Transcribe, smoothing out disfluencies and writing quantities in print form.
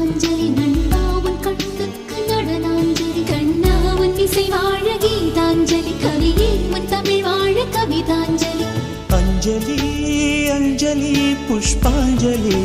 புஷ்பாஞ்சலி நண்பா உன் கண்ணுக்கு நடனாஞ்சலி கண்ணா உன் இசை வாழ கீதாஞ்சலி கவியே உன் தமிழ் வாழ கவிதாஞ்சலி அஞ்சலி அஞ்சலி புஷ்பாஞ்சலி